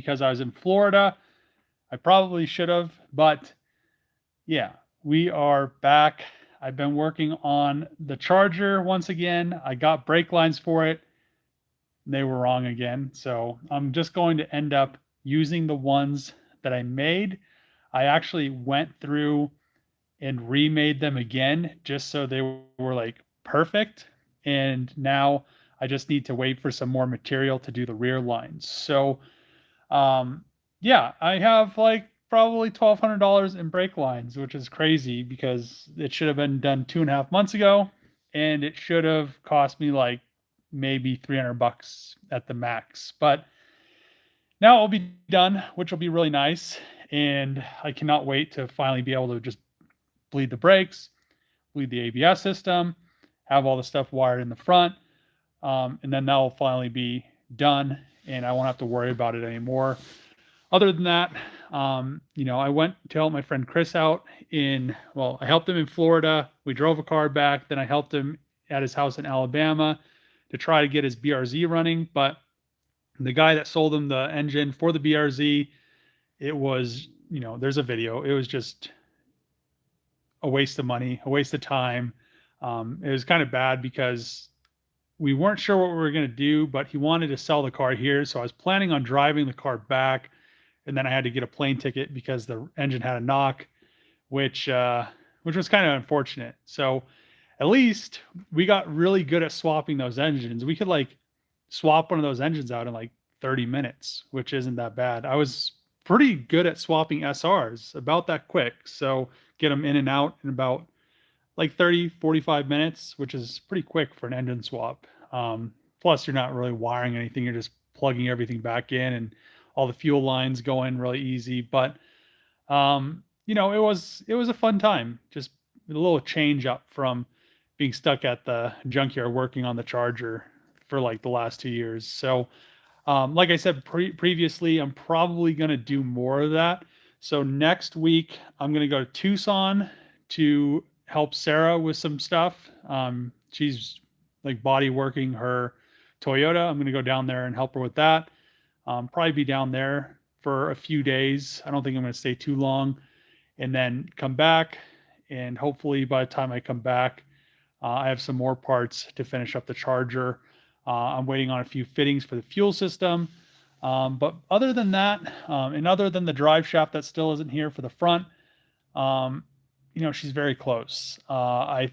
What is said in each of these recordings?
because I was in Florida. I probably should have, but yeah, we are back. I've been working on the charger once again. I got brake lines for it. They were wrong again. So I'm just going to end up using the ones that I made. I actually went through and remade them again just so they were like perfect. And now I just need to wait for some more material to do the rear lines. So um, yeah, I have like probably $1,200 in brake lines, which is crazy because it should have been done 2.5 months ago, and it should have cost me like maybe $300 at the max. But now it'll be done, which will be really nice, and I cannot wait to finally be able to just bleed the brakes, bleed the ABS system, have all the stuff wired in the front, and then that will finally be done, and I won't have to worry about it anymore. Other than that, I went to help my friend Chris out I helped him in Florida. We drove a car back. Then I helped him at his house in Alabama to try to get his BRZ running. But the guy that sold him the engine for the BRZ, it was, there's a video. It was just a waste of money, a waste of time. It was kind of bad because we weren't sure what we were going to do, but he wanted to sell the car here. So I was planning on driving the car back, and then I had to get a plane ticket because the engine had a knock, which was kind of unfortunate. So at least we got really good at swapping those engines. We could like swap one of those engines out in like 30 minutes, which isn't that bad. I was pretty good at swapping SRs, about that quick. So get them in and out in about like 30, 45 minutes, which is pretty quick for an engine swap. Plus, you're not really wiring anything. You're just plugging everything back in, and all the fuel lines go in really easy. But, it was a fun time. Just a little change up from being stuck at the junkyard working on the charger for like the last 2 years. So, like I said previously, I'm probably going to do more of that. So next week, I'm going to go to Tucson to help Sarah with some stuff. She's like body working her Toyota. I'm going to go down there and help her with that. Probably be down there for a few days. I don't think I'm going to stay too long, and then come back. And hopefully by the time I come back, I have some more parts to finish up the charger. I'm waiting on a few fittings for the fuel system. But other than that, and other than the drive shaft that still isn't here for the front, she's very close. I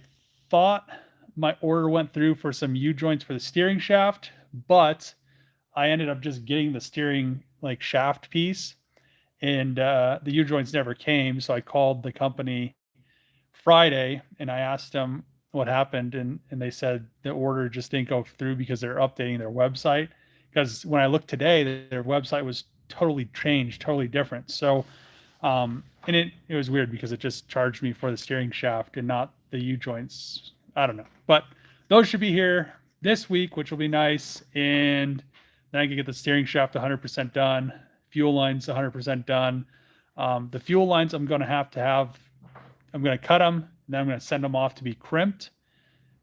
thought my order went through for some U-joints for the steering shaft, but I ended up just getting the steering like shaft piece, and the U-joints never came. So I called the company Friday and I asked them what happened, and they said the order just didn't go through because they're updating their website. Because when I looked today, their website was totally changed, totally different. So, and it was weird because it just charged me for the steering shaft and not the U-joints. I don't know, but those should be here this week, which will be nice. And then I can get the steering shaft 100% done, fuel lines 100% done. The fuel lines I'm going to have, I'm going to cut them, then I'm going to send them off to be crimped.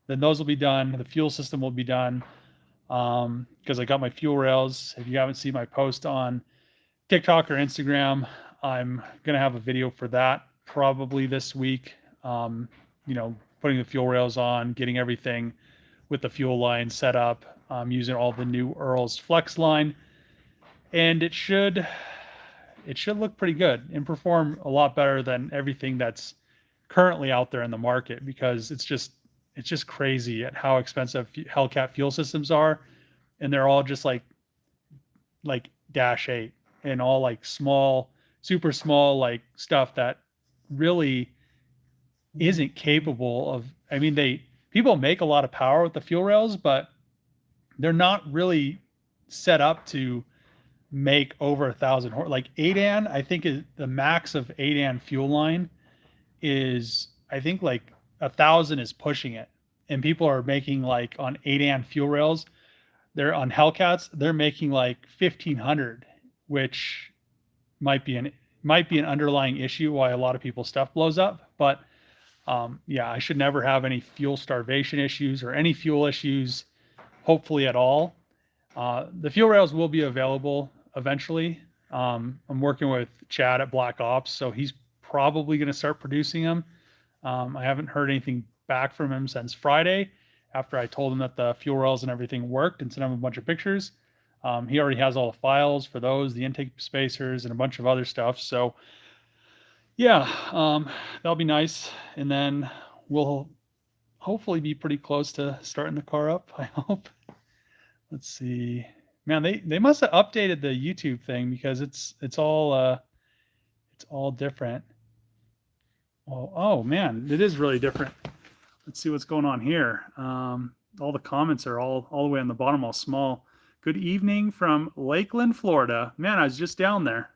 Then those will be done. The fuel system will be done because I got my fuel rails. If you haven't seen my post on TikTok or Instagram, I'm going to have a video for that probably this week. Putting the fuel rails on, getting everything with the fuel line set up, using all the new Earl's Flex line, and it should look pretty good and perform a lot better than everything that's currently out there in the market, because it's just crazy at how expensive Hellcat fuel systems are, and they're all just like Dash 8 and all like small, super small like stuff that really isn't capable of. I mean, people make a lot of power with the fuel rails, but they're not really set up to make over 1,000 like 8-an. I think the max of 8-an fuel line is, I think like 1,000 is pushing it, and people are making like on 8-an fuel rails, they're on Hellcats, they're making like 1,500, which might be an underlying issue why a lot of people's stuff blows up. But I should never have any fuel starvation issues or any fuel issues, hopefully at all. The fuel rails will be available eventually. I'm working with Chad at Black Ops, so he's probably going to start producing them. I haven't heard anything back from him since Friday after I told him that the fuel rails and everything worked and sent him a bunch of pictures. He already has all the files for those, the intake spacers, and a bunch of other stuff. So, yeah, that'll be nice. And then we'll hopefully be pretty close to starting the car up, I hope. Let's see. Man, they must have updated the YouTube thing because it's all different. Oh man, it is really different. Let's see what's going on here. All the comments are all the way on the bottom, all small. Good evening from Lakeland, Florida. Man, I was just down there.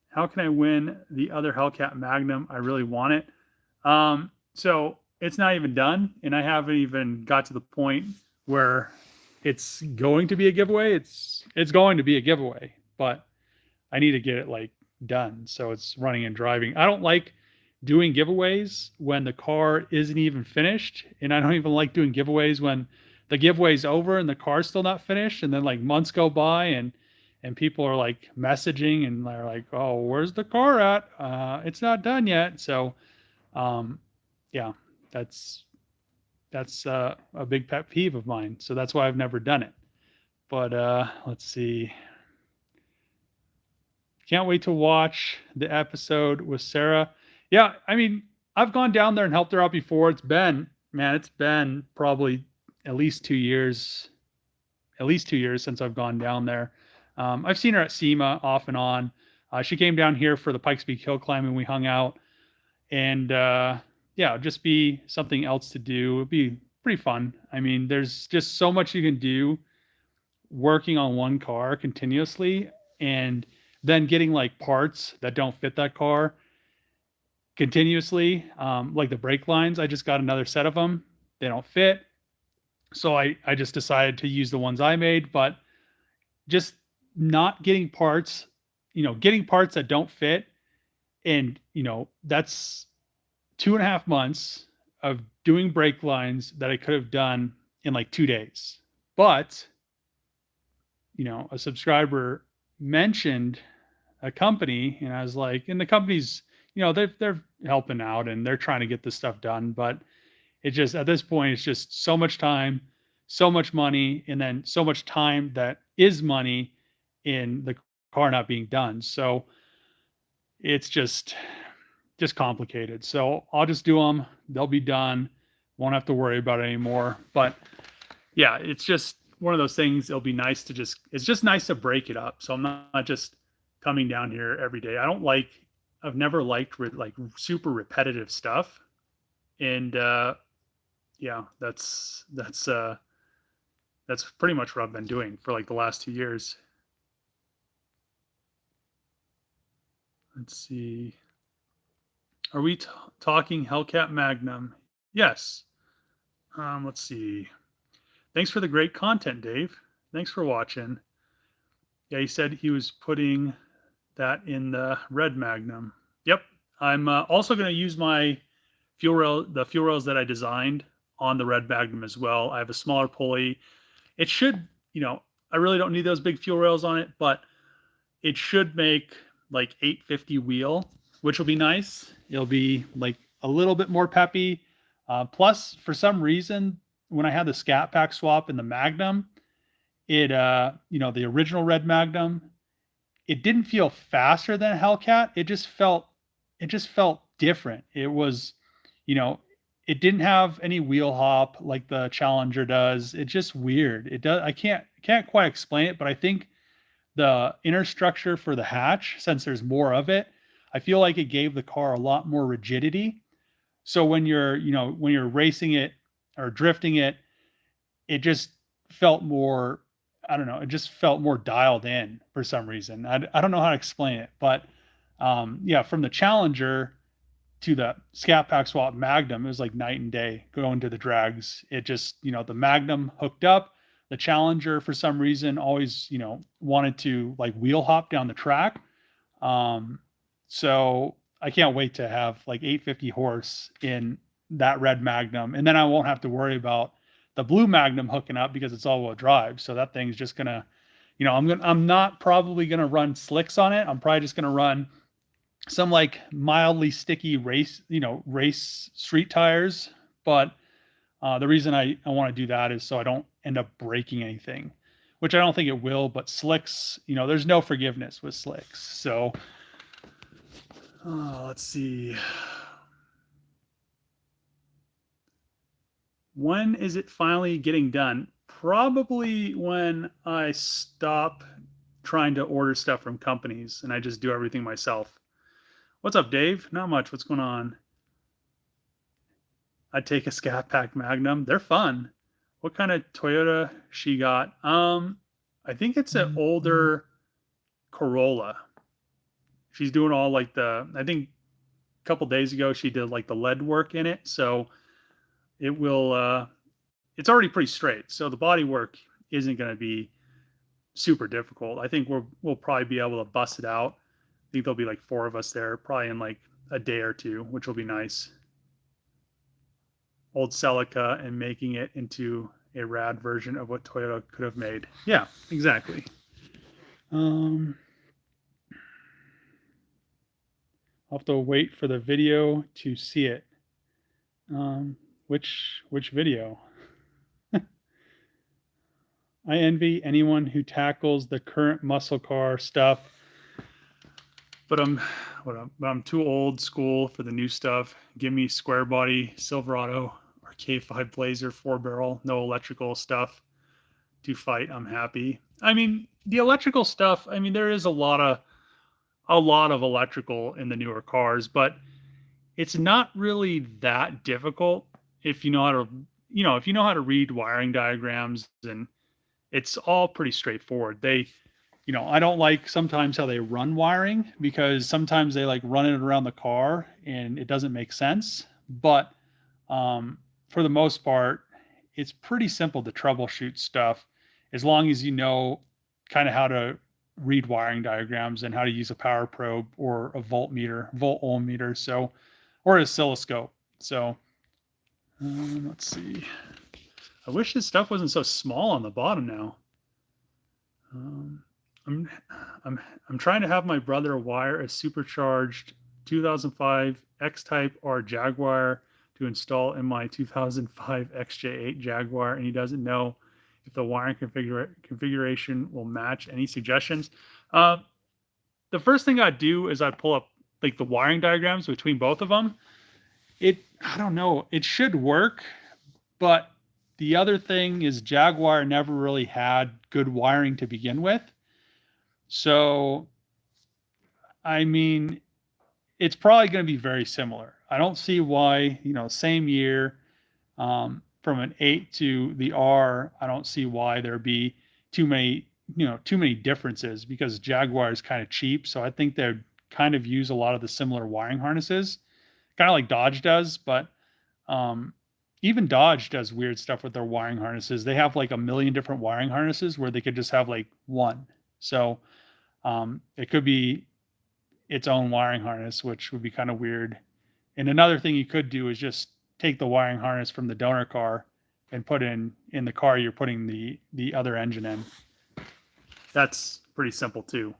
How can I win the other Hellcat Magnum? I really want it. So it's not even done, and I haven't even got to the point where it's going to be a giveaway. It's going to be a giveaway, but I need to get it like done so it's running and driving. I don't like doing giveaways when the car isn't even finished, and I don't even like doing giveaways when the giveaway's over and the car's still not finished, and then like months go by and people are like messaging and they're like, oh, where's the car at? It's not done yet. So yeah, that's a big pet peeve of mine. So that's why I've never done it. But let's see. Can't wait to watch the episode with Sarah. Yeah, I mean, I've gone down there and helped her out before. It's been probably at least 2 years since I've gone down there. I've seen her at SEMA off and on. She came down here for the Pikes Peak Hill Climb and we hung out. And yeah, just be something else to do. It'd be pretty fun. I mean, there's just so much you can do working on one car continuously and then getting like parts that don't fit that car continuously. Like the brake lines, I just got another set of them. They don't fit. So I just decided to use the ones I made, but just not getting parts, getting parts that don't fit. And, that's 2.5 months of doing brake lines that I could have done in like 2 days. But, a subscriber mentioned a company and I was like, and the company's, they're helping out and they're trying to get this stuff done. But it just, at this point, it's just so much time, so much money, and then so much time that is money in the car not being done. So it's just complicated. So I'll just do them. They'll be done. Won't have to worry about it anymore. But yeah, it's just one of those things. It'll be nice to it's just nice to break it up. So I'm not just coming down here every day. I've never liked like super repetitive stuff. And yeah, that's pretty much what I've been doing for like the last 2 years. Let's see. Are we talking Hellcat Magnum? Yes. Let's see. Thanks for the great content, Dave. Thanks for watching. Yeah, he said he was putting that in the red Magnum. Yep. I'm also going to use my the fuel rails that I designed on the red Magnum as well. I have a smaller pulley. It should, I really don't need those big fuel rails on it, but it should make like 850 wheel, which will be nice. It'll be like a little bit more peppy. Plus, for some reason, when I had the scat pack swap in the Magnum, it, the original red Magnum, it didn't feel faster than a Hellcat. It just felt different. It was, it didn't have any wheel hop like the Challenger does. It's just weird. It does. I can't quite explain it, but I think the inner structure for the hatch, since there's more of it, I feel like it gave the car a lot more rigidity. So when you're racing it or drifting it, it just felt more, I don't know, it just felt more dialed in for some reason. I don't know how to explain it, but yeah, from the Challenger to the Scat Pack Swap Magnum, it was like night and day going to the drags. It just, the Magnum hooked up. The Challenger, for some reason, always, wanted to like wheel hop down the track. So I can't wait to have like 850 horse in that red Magnum. And then I won't have to worry about the blue Magnum hooking up because it's all-wheel drive. So that thing's just going to, I'm not probably gonna run slicks on it. I'm probably just gonna run some like mildly sticky race street tires. But the reason I want to do that is so I don't end up breaking anything, which I don't think it will. But slicks, there's no forgiveness with slicks. So let's see. When is it finally getting done? Probably when I stop trying to order stuff from companies and I just do everything myself. What's up, Dave? Not much. What's going on? I'd take a Scat Pack Magnum. They're fun. What kind of Toyota she got? I think it's an older Corolla. She's doing all like I think a couple days ago she did like the lead work in it, so it will it's already pretty straight. So the body work isn't going to be super difficult. I think we'll probably be able to bust it out. I think there'll be like 4 of us there, probably in like a day or 2, which will be nice. Old Celica and making it into a rad version of what Toyota could have made. Yeah, exactly. I'll have to wait for the video to see it. Which video? I envy anyone who tackles the current muscle car stuff, but I'm too old school for the new stuff. Give me square body Silverado or K5 Blazer 4-barrel, no electrical stuff to fight. I'm happy. I mean, the electrical stuff, I mean, there is a lot of electrical in the newer cars, but it's not really that difficult if you know how to read wiring diagrams, and it's all pretty straightforward. I don't like sometimes how they run wiring, because sometimes they like run it around the car and it doesn't make sense. But for the most part, it's pretty simple to troubleshoot stuff as long as you know kind of how to read wiring diagrams and how to use a power probe or a volt ohm meter, or an oscilloscope. So let's see. I wish this stuff wasn't so small on the bottom now. I'm trying to have my brother wire a supercharged 2005 X-Type R Jaguar to install in my 2005 XJ8 Jaguar, and he doesn't know if the wiring configuration will match. Any suggestions? The first thing I'd do is I'd pull up like the wiring diagrams between both of them. I don't know. It should work, but the other thing is Jaguar never really had good wiring to begin with. So, I mean, it's probably going to be very similar. I don't see why, same year, from an 8 to the R, I don't see why there'd be too many differences, because Jaguar is kind of cheap. So I think they'd kind of use a lot of the similar wiring harnesses, kind of like Dodge does. But even Dodge does weird stuff with their wiring harnesses. They have like a million different wiring harnesses where they could just have like one. So it could be its own wiring harness, which would be kind of weird. And another thing you could do is just take the wiring harness from the donor car and put in the car you're putting the other engine in. That's pretty simple too.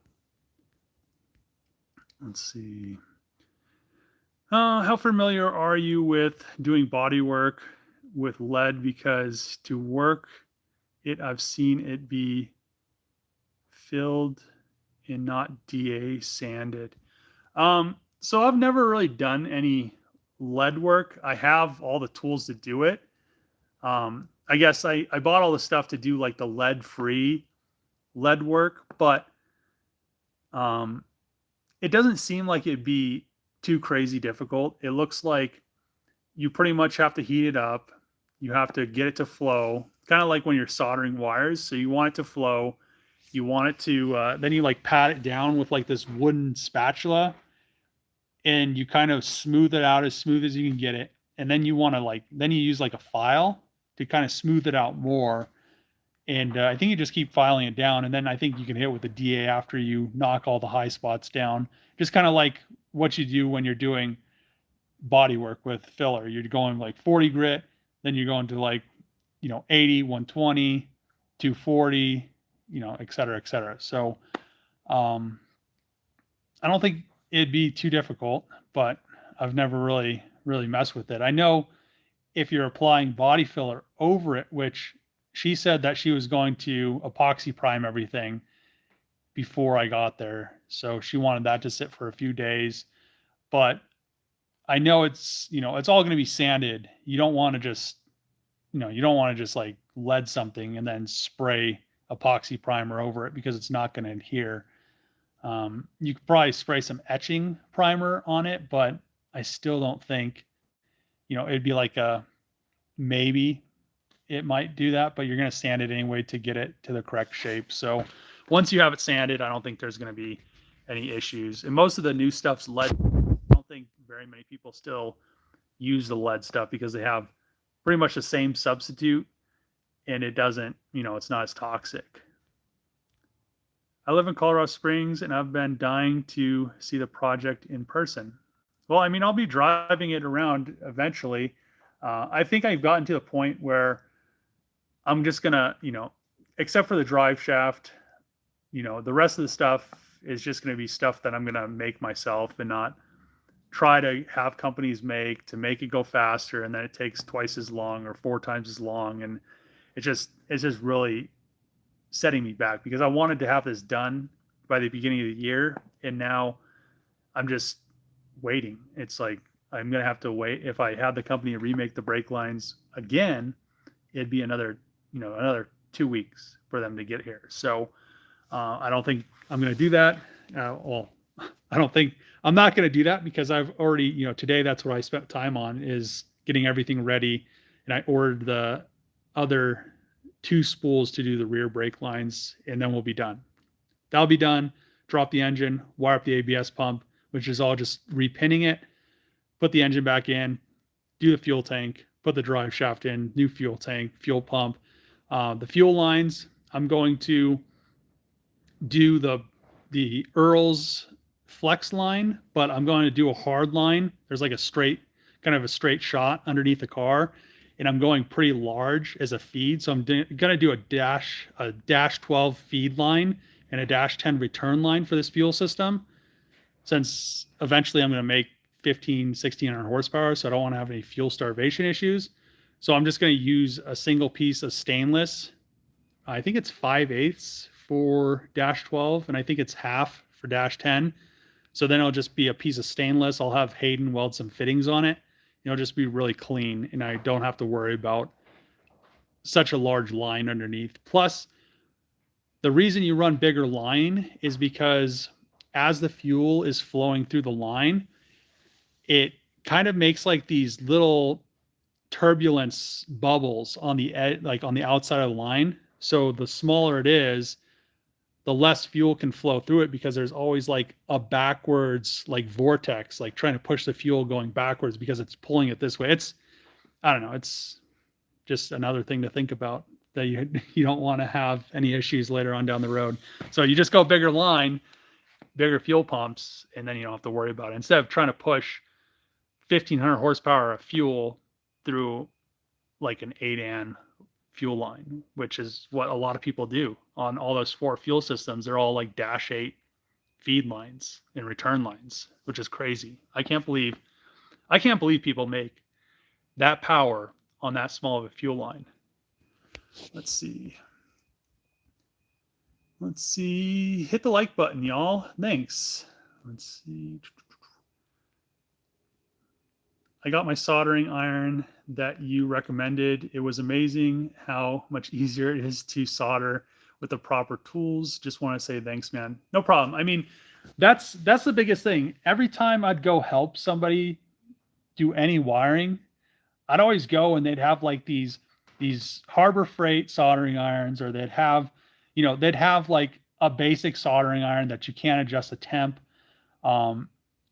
Let's see. How familiar are you with doing body work with lead? Because to work it, I've seen it be filled and not DA sanded. So I've never really done any lead work. I have all the tools to do it. I guess I bought all the stuff to do like the lead-free lead work, but it doesn't seem like it'd be too crazy difficult. It looks like you pretty much have to heat it up. You have to get it to flow, kind of like when you're soldering wires. So you want it to flow. You want it to, then you like pat it down with like this wooden spatula, and you kind of smooth it out as smooth as you can get it. And then you want to then you use like a file to kind of smooth it out more. And I think you just keep filing it down. And then I think you can hit it with a DA after you knock all the high spots down. Just kind of like what you do when you're doing body work with filler. You're going like 40 grit, then you're going to like, 80, 120, 240, et cetera, et cetera. So um, I don't think it'd be too difficult, but I've never really messed with it. I know if you're applying body filler over it, which she said that she was going to epoxy prime everything before I got there. So she wanted that to sit for a few days. But I know it's all going to be sanded. You don't want to just, like lead something and then spray epoxy primer over it because it's not going to adhere. You could probably spray some etching primer on it, but I still don't think, it'd be like a maybe it might do that, but you're going to sand it anyway to get it to the correct shape. So once you have it sanded, I don't think there's going to be any issues. And most of the new stuff's lead. I don't think very many people still use the lead stuff because they have pretty much the same substitute and it doesn't, it's not as toxic. I live in Colorado Springs and I've been dying to see the project in person. Well, I mean, I'll be driving it around eventually. I think I've gotten to the point where I'm just gonna, except for the drive shaft, the rest of the stuff is just gonna be stuff that I'm gonna make myself and not try to have companies make to make it go faster, and then it takes twice as long or 4 times as long, and it's just really setting me back because I wanted to have this done by the beginning of the year, and now I'm just waiting. It's like I'm gonna have to wait. If I had the company remake the brake lines again, it'd be another 2 weeks for them to get here. So I don't think I'm gonna do that. I don't think I'm not gonna do that because I've already, today that's what I spent time on is getting everything ready, and I ordered the other 2 spools to do the rear brake lines, and then we'll be done. That'll be done. Drop the engine, wire up the ABS pump, which is all just repinning it, put the engine back in, do the fuel tank, put the drive shaft in, new fuel tank, fuel pump. The fuel lines, I'm going to do the Earl's flex line, but I'm going to do a hard line. There's like a straight shot underneath the car, and I'm going pretty large as a feed. So I'm going to do a dash 12 feed line and a dash 10 return line for this fuel system, since eventually I'm going to make 1600 horsepower. So I don't want to have any fuel starvation issues. So I'm just going to use a single piece of stainless. I think it's 5/8 for dash 12, and I think it's half for dash 10. So then it'll just be a piece of stainless. I'll have Hayden weld some fittings on it. It'll just be really clean, and I don't have to worry about such a large line underneath. Plus, the reason you run bigger line is because as the fuel is flowing through the line, it kind of makes like these little turbulence bubbles on the edge, like on the outside of the line. So the smaller it is, the less fuel can flow through it because there's always like a backwards like vortex, like trying to push the fuel going backwards because it's pulling it this way. I don't know. It's just another thing to think about, that you don't want to have any issues later on down the road. So you just go bigger line, bigger fuel pumps, and then you don't have to worry about it. Instead of trying to push 1500 horsepower of fuel through like an 8-an fuel line, which is what a lot of people do on all those 4 fuel systems. They're all like dash 8 feed lines and return lines, which is crazy. I can't believe people make that power on that small of a fuel line. Let's see. Hit the like button, y'all. Thanks. Let's see. I got my soldering iron that you recommended. It was amazing how much easier it is to solder with the proper tools. Just want to say thanks, man. No problem. I mean, that's the biggest thing. Every time I'd go help somebody do any wiring, I'd always go and they'd have like these Harbor Freight soldering irons, or they'd have like a basic soldering iron that you can't adjust the temp.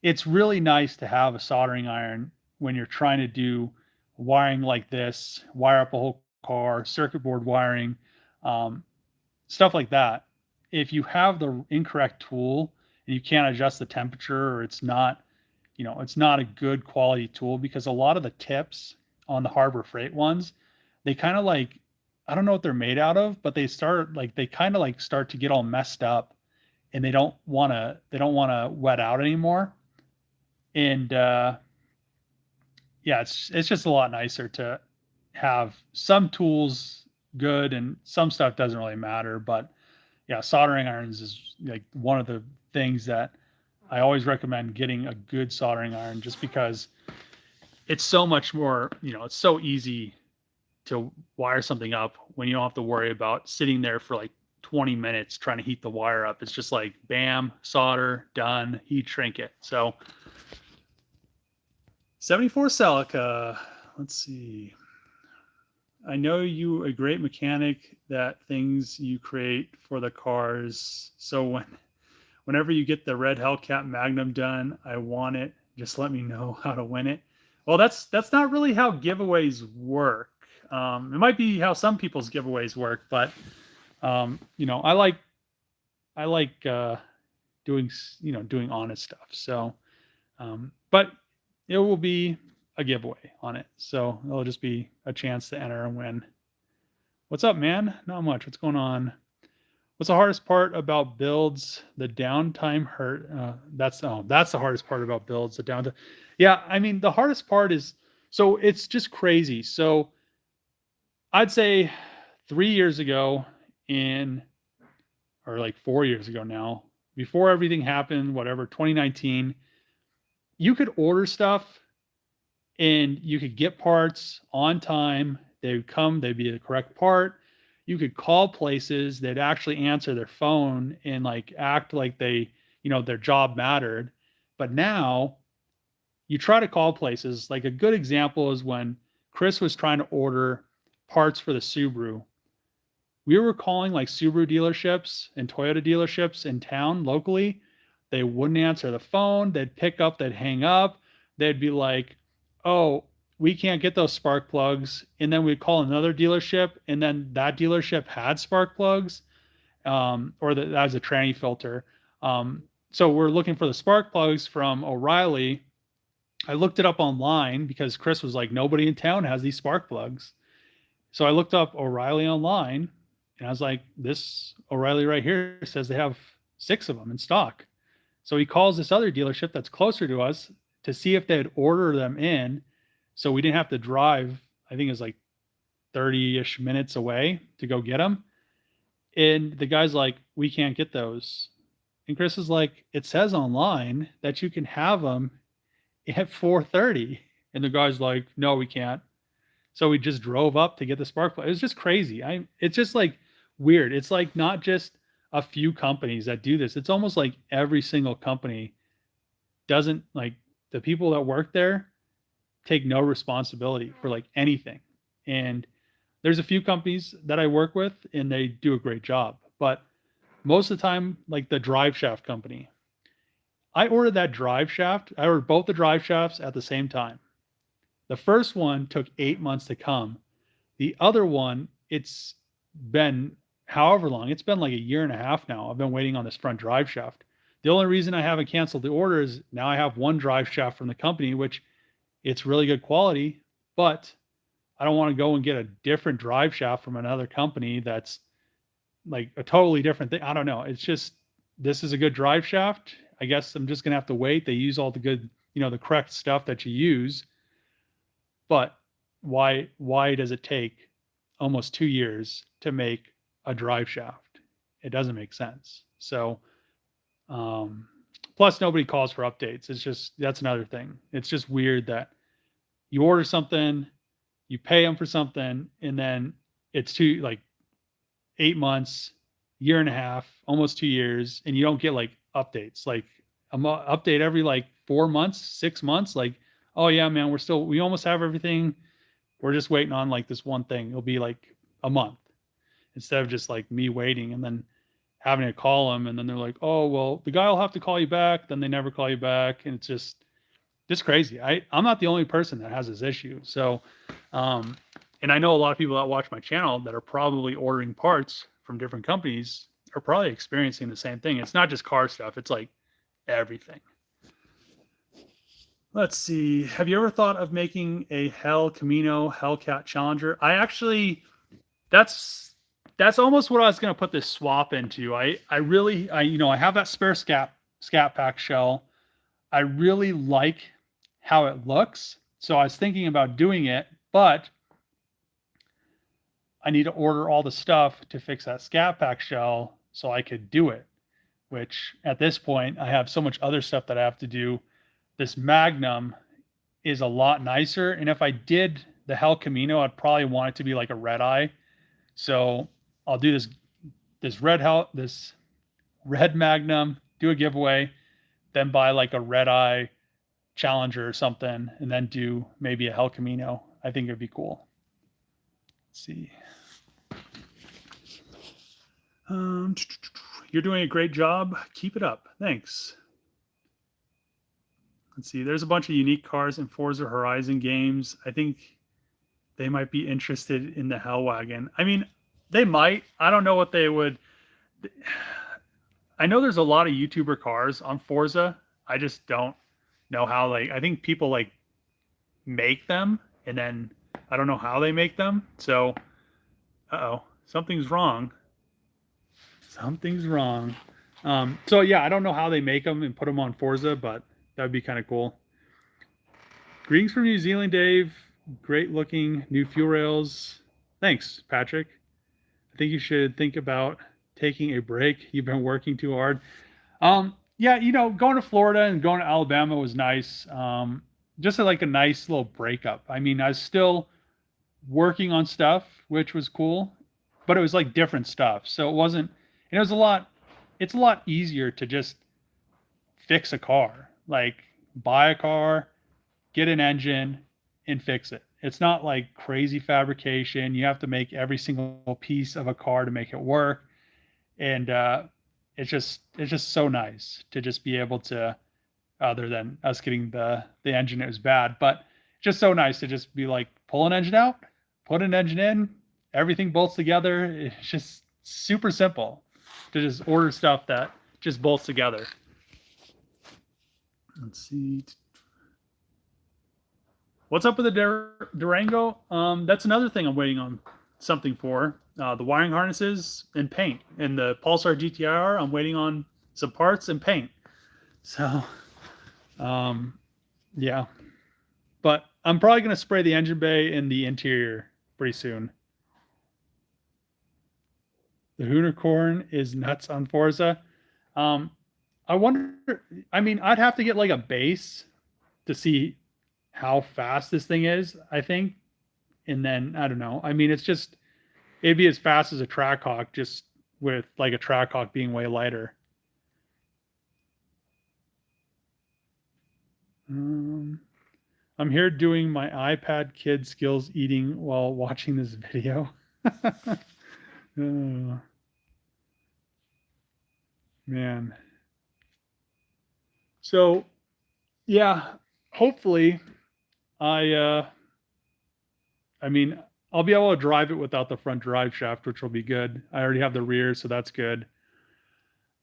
It's really nice to have a soldering iron when you're trying to do wiring like this, wire up a whole car, circuit board wiring, stuff like that. If you have the incorrect tool and you can't adjust the temperature, or it's not a good quality tool, because a lot of the tips on the Harbor Freight ones, they kind of like, I don't know what they're made out of, but they kind of like start to get all messed up, and they don't want to wet out anymore. And yeah, it's just a lot nicer to have some tools good and some stuff doesn't really matter. But yeah, soldering irons is like one of the things that I always recommend getting a good soldering iron, just because it's so much more, it's so easy to wire something up when you don't have to worry about sitting there for like 20 minutes trying to heat the wire up. It's just like bam, solder, done, heat shrink it. So 74 Celica, let's see. I know you a great mechanic, that things you create for the cars. So whenever you get the red Hellcat Magnum done, I want it. Just let me know how to win it. Well, that's not really how giveaways work. It might be how some people's giveaways work, but I like doing honest stuff. So, but it will be a giveaway on it, so it'll just be a chance to enter and win. What's up, man? Not much. What's going on? What's the hardest part about builds? The downtime hurt. That's the hardest part about builds. The downtime. Yeah, I mean the hardest part is, so it's just crazy. So I'd say 3 years ago, or like 4 years ago now, before everything happened, whatever, 2019, you could order stuff and you could get parts on time. They would come, they'd be the correct part. You could call places, they'd actually answer their phone and like act like their job mattered. But now you try to call places. Like a good example is when Chris was trying to order parts for the Subaru. We were calling like Subaru dealerships and Toyota dealerships in town locally. They wouldn't answer the phone. They'd pick up, they'd hang up. They'd be like, oh, we can't get those spark plugs. And then we'd call another dealership, and then that dealership had spark plugs, or that was a tranny filter. So we're looking for the spark plugs from O'Reilly. I looked it up online because Chris was like, nobody in town has these spark plugs. So I looked up O'Reilly online, and I was like, this O'Reilly right here says they have 6 of them in stock. So he calls this other dealership that's closer to us to see if they'd order them in. So we didn't have to drive, I think it was like 30-ish minutes away to go get them. And the guy's like, we can't get those. And Chris is like, it says online that you can have them at 4:30. And the guy's like, no, we can't. So we just drove up to get the spark plug. It was just crazy. It's just like weird. It's like not just a few companies that do this. It's almost like every single company doesn't, like, the people that work there take no responsibility for like anything. And there's a few companies that I work with and they do a great job. But most of the time, like the drive shaft company, I ordered that drive shaft. I ordered both the drive shafts at the same time. The first one took 8 months to come. The other one, it's been however long. It's been like a year and a half now. I've been waiting on this front drive shaft. The only reason I haven't canceled the order is now I have one drive shaft from the company, which it's really good quality, but I don't want to go and get a different drive shaft from another company that's like a totally different thing. I don't know. It's just, this is a good drive shaft. I guess I'm just going to have to wait. They use all the good, the correct stuff that you use. But why does it take almost 2 years to make a drive shaft? It doesn't make sense. So, plus nobody calls for updates. It's just, that's another thing. It's just weird that you order something, you pay them for something, and then it's 8 months, year and a half, almost 2 years, and you don't get like updates, like update every like 4 months, 6 months. Like, oh yeah, man, we almost have everything. We're just waiting on like this one thing. It'll be like a month instead of just like me waiting and then having to call them. And then they're like, oh, well, the guy will have to call you back. Then they never call you back. And it's just crazy. I'm not the only person that has this issue. So, and I know a lot of people that watch my channel that are probably ordering parts from different companies are probably experiencing the same thing. It's not just car stuff. It's like everything. Let's see. Have you ever thought of making a Hell Camino Hellcat Challenger? I actually That's almost what I was gonna put this swap into. I have that spare scat pack shell. I really like how it looks, so I was thinking about doing it, but I need to order all the stuff to fix that scat pack shell so I could do it. Which at this point I have so much other stuff that I have to do. This Magnum is a lot nicer, and if I did the Hell Camino, I'd probably want it to be like a red eye. So I'll do this red Magnum, do a giveaway, then buy like a red eye Challenger or something, and then do maybe a Hell Camino. I think it'd be cool. Let's see. You're doing a great job. Keep it up. Thanks. Let's see. There's a bunch of unique cars in Forza Horizon games. I think they might be interested in the Hellwagon. I mean, they might. I don't know what they would. I know there's a lot of YouTuber cars on Forza. I just don't know how. I think people make them, and then I don't know how they make them. So, something's wrong. Something's wrong. So yeah, I don't know how they make them and put them on Forza, but that would be kind of cool. Greetings from New Zealand, Dave. Great looking new fuel rails. Thanks, Patrick. I think you should think about taking a break. You've been working too hard. Yeah, going to Florida and going to Alabama was nice. Just like a nice little breakup. I mean, I was still working on stuff, which was cool, but it was like different stuff. So it wasn't, and it's a lot easier to just fix a car. Like buy a car, get an engine, and fix it. It's not like crazy fabrication. You have to make every single piece of a car to make it work. And it's just so nice to just be able to, other than us getting the engine, it was bad, but just so nice to just be like, pull an engine out, put an engine in, everything bolts together. It's just super simple to just order stuff that just bolts together. Let's see. What's up with the Durango? That's another thing I'm waiting on something for. The wiring harnesses and paint. And the Pulsar GTR, I'm waiting on some parts and paint. So, yeah. But I'm probably going to spray the engine bay and the interior pretty soon. The Hoonicorn is nuts on Forza. I wonder, I mean, I'd have to get like a base to see how fast this thing is, I think. And then, I don't know. I mean, it'd be as fast as a Trackhawk, just with like a Trackhawk being way lighter. I'm here doing my iPad kid skills eating while watching this video. Oh, man. So, yeah, hopefully I mean, I'll be able to drive it without the front drive shaft, which will be good. I already have the rear, so that's good.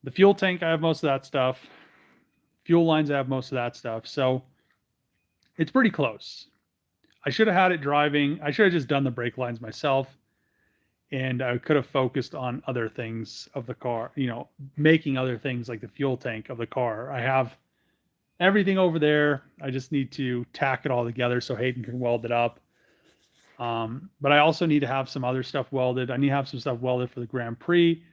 The fuel tank, I have most of that stuff. Fuel lines, I have most of that stuff. So it's pretty close. I should have had it driving. I should have just done the brake lines myself. And I could have focused on other things of the car, making other things like the fuel tank of the car. I have everything over there. I just need to tack it all together so Hayden can weld it up. But I also need to have some other stuff welded. I need to have some stuff welded for the Grand Prix.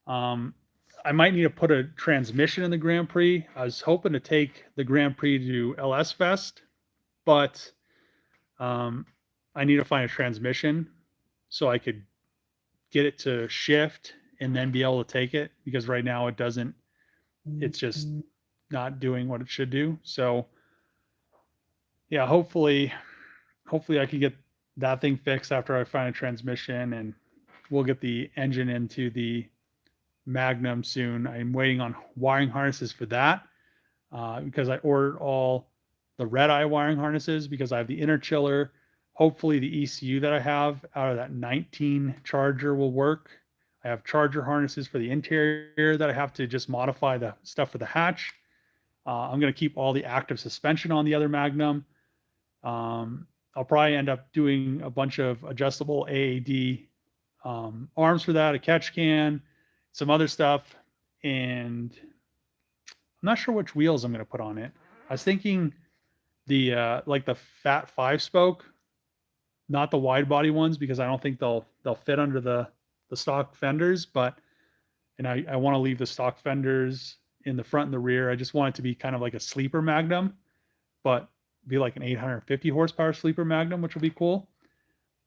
I might need to put a transmission in the Grand Prix. I was hoping to take the Grand Prix to LS Fest, but I need to find a transmission so I could get it to shift and then be able to take it, because right now it's just not doing what it should do. So yeah, hopefully I can get that thing fixed after I find a transmission, and we'll get the engine into the Magnum soon. I'm waiting on wiring harnesses for that because I ordered all the red eye wiring harnesses because I have the inner chiller. Hopefully the ECU that I have out of that 19 charger will work. I have charger harnesses for the interior that I have to just modify the stuff for the hatch. I'm going to keep all the active suspension on the other Magnum. I'll probably end up doing a bunch of adjustable AAD arms for that, a catch can, some other stuff, and I'm not sure which wheels I'm going to put on it. I was thinking the like the fat 5-spoke, not the wide body ones, because I don't think they'll fit under the stock fenders. But and I want to leave the stock fenders in the front and the rear. I just want it to be kind of like a sleeper Magnum, but be like an 850 horsepower sleeper Magnum, which will be cool.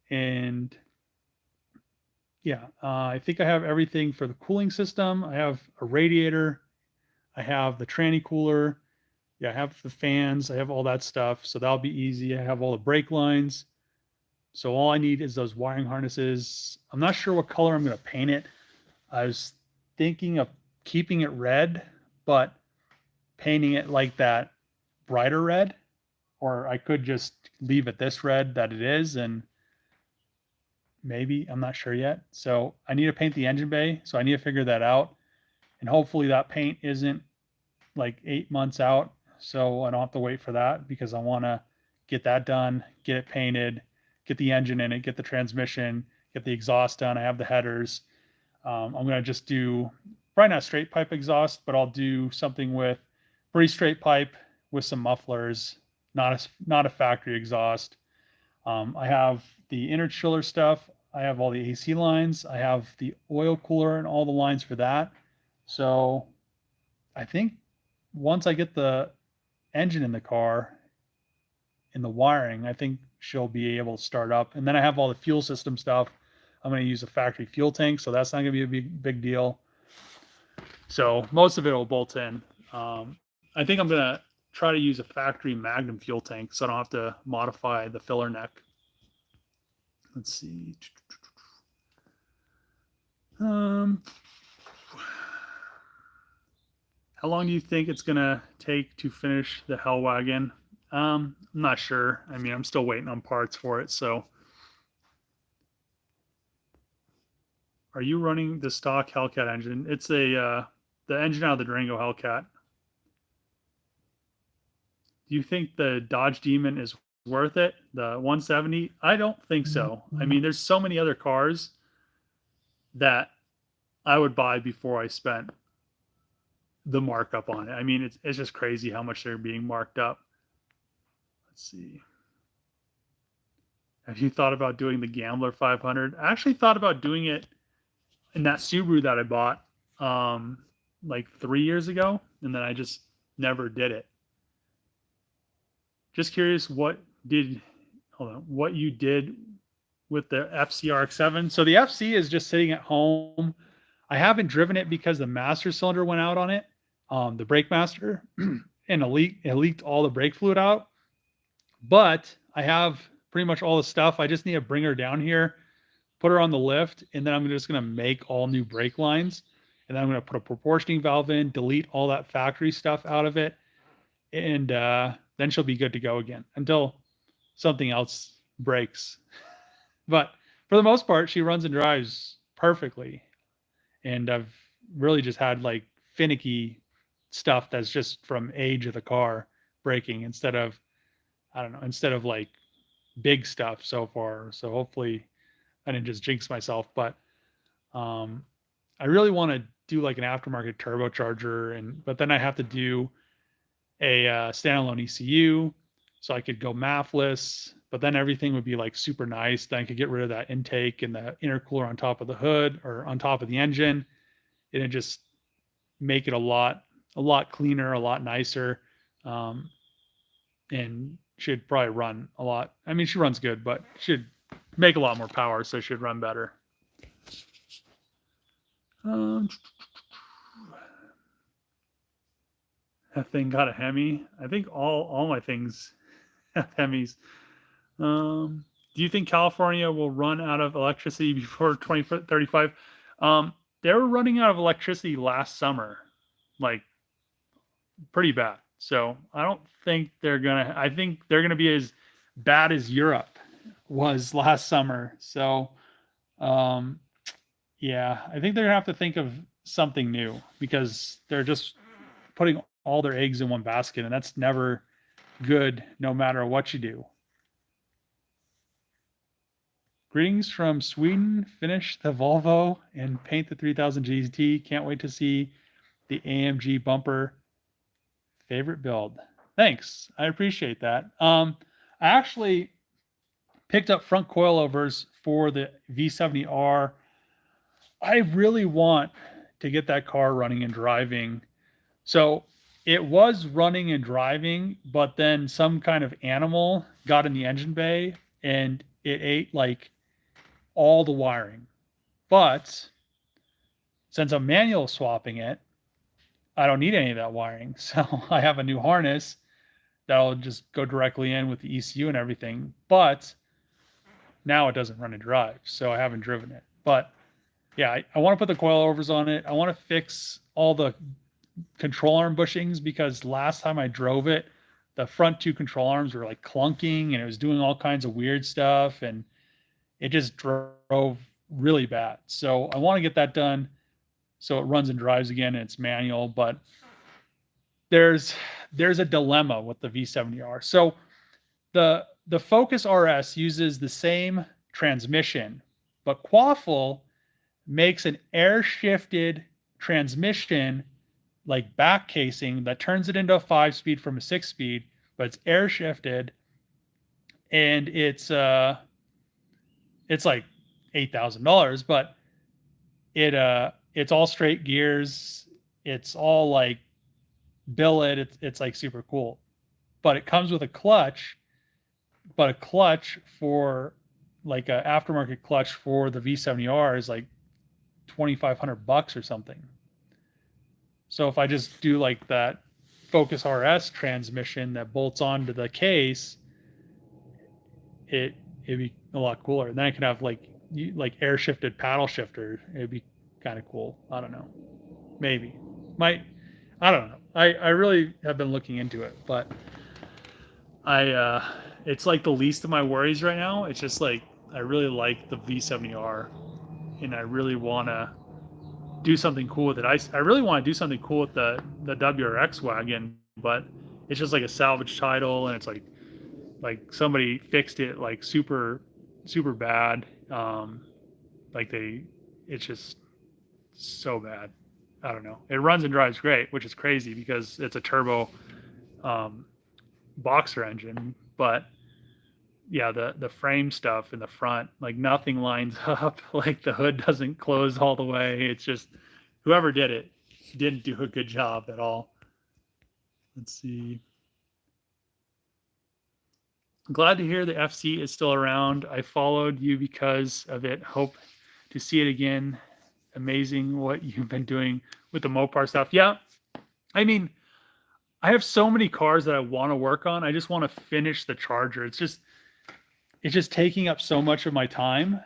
And yeah, I think I have everything for the cooling system. I have a radiator. I have the tranny cooler. Yeah, I have the fans. I have all that stuff. So that'll be easy. I have all the brake lines. So all I need is those wiring harnesses. I'm not sure what color I'm going to paint it. I was thinking of keeping it red, but painting it like that brighter red. Or I could just leave it this red that it is, and maybe, I'm not sure yet. So I need to paint the engine bay. So I need to figure that out. And hopefully that paint isn't like 8 months out. So I don't have to wait for that, because I want to get that done, get it painted, get the engine in it, get the transmission, get the exhaust done. I have the headers. I'm going to just do probably not straight pipe exhaust, but I'll do something with pretty straight pipe with some mufflers, not a factory exhaust. I have the inner chiller stuff. I have all the AC lines. I have the oil cooler and all the lines for that. So I think once I get the engine in the car in the wiring, I think she'll be able to start up. And then I have all the fuel system stuff. I'm going to use a factory fuel tank, so that's not going to be a big deal. So most of it will bolt in. I think I'm going to try to use a factory Magnum fuel tank, so I don't have to modify the filler neck. Let's see. How long do you think it's going to take to finish the Hellwagon? I'm not sure. I mean, I'm still waiting on parts for it. So are you running the stock Hellcat engine? It's the engine out of the Durango Hellcat. Do you think the Dodge Demon is worth it? The 170? I don't think so. I mean, there's so many other cars that I would buy before I spent the markup on it. I mean, it's just crazy how much they're being marked up. Let's see. Have you thought about doing the Gambler 500? I actually thought about doing it in that Subaru that I bought like 3 years ago, and then I just never did it. Just curious what you did with the FCRX7. So the FC is just sitting at home. I haven't driven it because the master cylinder went out on it, the brake master, and it leaked all the brake fluid out. But I have pretty much all the stuff. I just need to bring her down here, put her on the lift, and then I'm just going to make all new brake lines. And then I'm going to put a proportioning valve in, delete all that factory stuff out of it, and then she'll be good to go again until something else breaks. But for the most part, she runs and drives perfectly. And I've really just had like finicky stuff that's just from age of the car breaking instead of like big stuff so far. So hopefully I didn't just jinx myself. But I really want to do like an aftermarket turbocharger, but then I have to do a standalone ECU, so I could go MAFless, but then everything would be like super nice. Then I could get rid of that intake and the intercooler on top of the hood or on top of the engine, and it just make it a lot cleaner, a lot nicer, and should probably run a lot. I mean, she runs good, but should make a lot more power, so it should run better. That thing got a Hemi. I think all my things have Hemis. Do you think California will run out of electricity before 2035? They were running out of electricity last summer, like pretty bad. So I don't think I think they're gonna be as bad as Europe was last summer. So yeah, I think they're gonna have to think of something new, because they're just putting all their eggs in one basket, and that's never good, no matter what you do. Greetings from Sweden. Finish the Volvo and paint the 3000 GT. Can't wait to see the AMG bumper. Favorite build. Thanks. I appreciate that. I actually picked up front coilovers for the V70R. I really want to get that car running and driving. So it was running and driving, but then some kind of animal got in the engine bay and it ate like all the wiring. But since I'm manual swapping it, I don't need any of that wiring. So I have a new harness that'll just go directly in with the ECU and everything. But now it doesn't run and drive, so I haven't driven it. But yeah, I want to put the coilovers on it. I want to fix all the control arm bushings because last time I drove it, the front two control arms were like clunking and it was doing all kinds of weird stuff and it just drove really bad. So I want to get that done so it runs and drives again and it's manual. But there's a dilemma with the V70R. So the Focus RS uses the same transmission, but Quaffle makes an air shifted transmission like back casing that turns it into a 5-speed from a 6-speed, but it's air shifted and it's like $8,000, but it's all straight gears. It's all like billet. It's like super cool, but it comes with a clutch, but a clutch for like a aftermarket clutch for the V70R is like $2,500 or something. So if I just do like that Focus RS transmission that bolts onto the case, it'd be a lot cooler. And then I could have like air shifted paddle shifter. It'd be kind of cool. I don't know. Maybe. I don't know. I really have been looking into it, but it's like the least of my worries right now. It's just like I really like the V70R and I really want to do something cool with it. I really want to do something cool with the WRX wagon, but it's just like a salvage title and it's like somebody fixed it like super bad. It's just so bad. I don't know. It runs and drives great, which is crazy because it's a turbo boxer engine, but yeah, the frame stuff in the front, like nothing lines up. Like the hood doesn't close all the way. It's just whoever did it didn't do a good job at all. Let's see. I'm glad to hear the FC is still around. I followed you because of it. Hope to see it again. Amazing what you've been doing with the Mopar stuff. Yeah, I mean, I have so many cars that I want to work on. I just want to finish the Charger. It's just taking up so much of my time.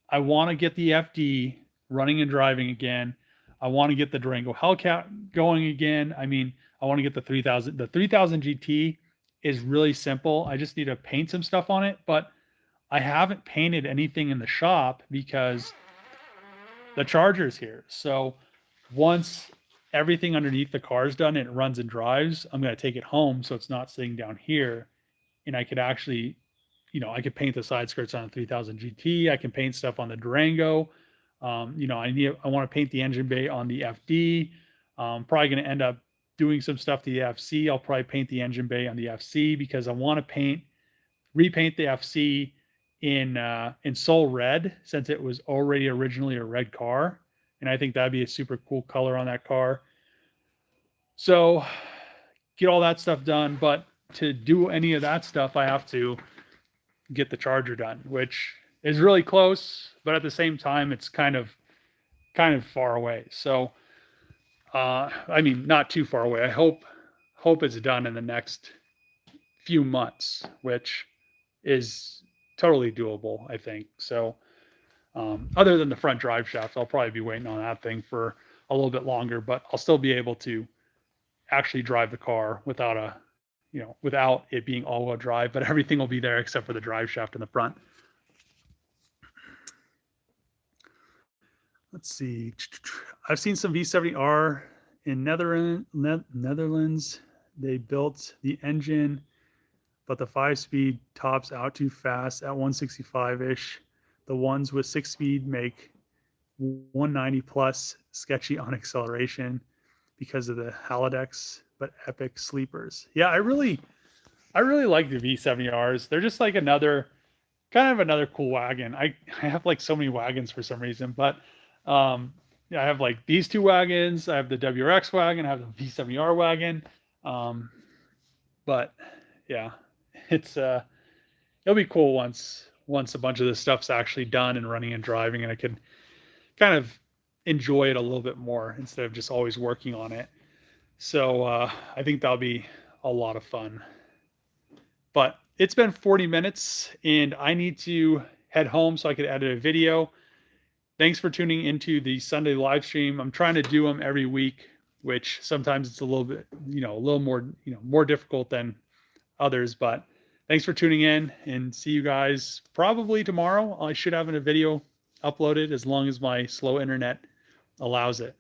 I want to get the FD running and driving again. I want to get the Durango Hellcat going again. I mean, I want to get the 3000. The 3000 GT is really simple. I just need to paint some stuff on it, but I haven't painted anything in the shop because the Charger's here. So once everything underneath the car is done and it runs and drives, I'm going to take it home so it's not sitting down here. And I could actually, I could paint the side skirts on the 3000 GT. I can paint stuff on the Durango. I want to paint the engine bay on the FD. Probably going to end up doing some stuff to the FC. I'll probably paint the engine bay on the FC because I want to repaint the FC in Soul Red since it was already originally a red car. And I think that'd be a super cool color on that car. So get all that stuff done. But to do any of that stuff, I have to get the Charger done, which is really close, but at the same time, it's kind of far away. So, I mean, not too far away. I hope it's done in the next few months, which is totally doable, I think. So, other than the front drive shaft, I'll probably be waiting on that thing for a little bit longer, but I'll still be able to actually drive the car without it being all-wheel drive, but everything will be there except for the drive shaft in the front. Let's see. I've seen some V70R in Netherlands. They built the engine, but the 5-speed tops out too fast at 165-ish. The ones with 6-speed make 190 plus sketchy on acceleration because of the halodecs, but epic sleepers. Yeah, I really like the V70Rs. They're just like another kind of another cool wagon. I have like so many wagons for some reason, but yeah, I have like these two wagons. I have the WRX wagon. I have the V70R wagon. Um, but yeah, it's it'll be cool once a bunch of this stuff's actually done and running and driving, and I can kind of enjoy it a little bit more instead of just always working on it. So I think that'll be a lot of fun. But it's been 40 minutes and I need to head home so I could edit a video. Thanks for tuning into the Sunday live stream. I'm trying to do them every week, which sometimes it's a little bit, a little more, more difficult than others. But thanks for tuning in and see you guys probably tomorrow. I should have a video uploaded as long as my slow internet allows it.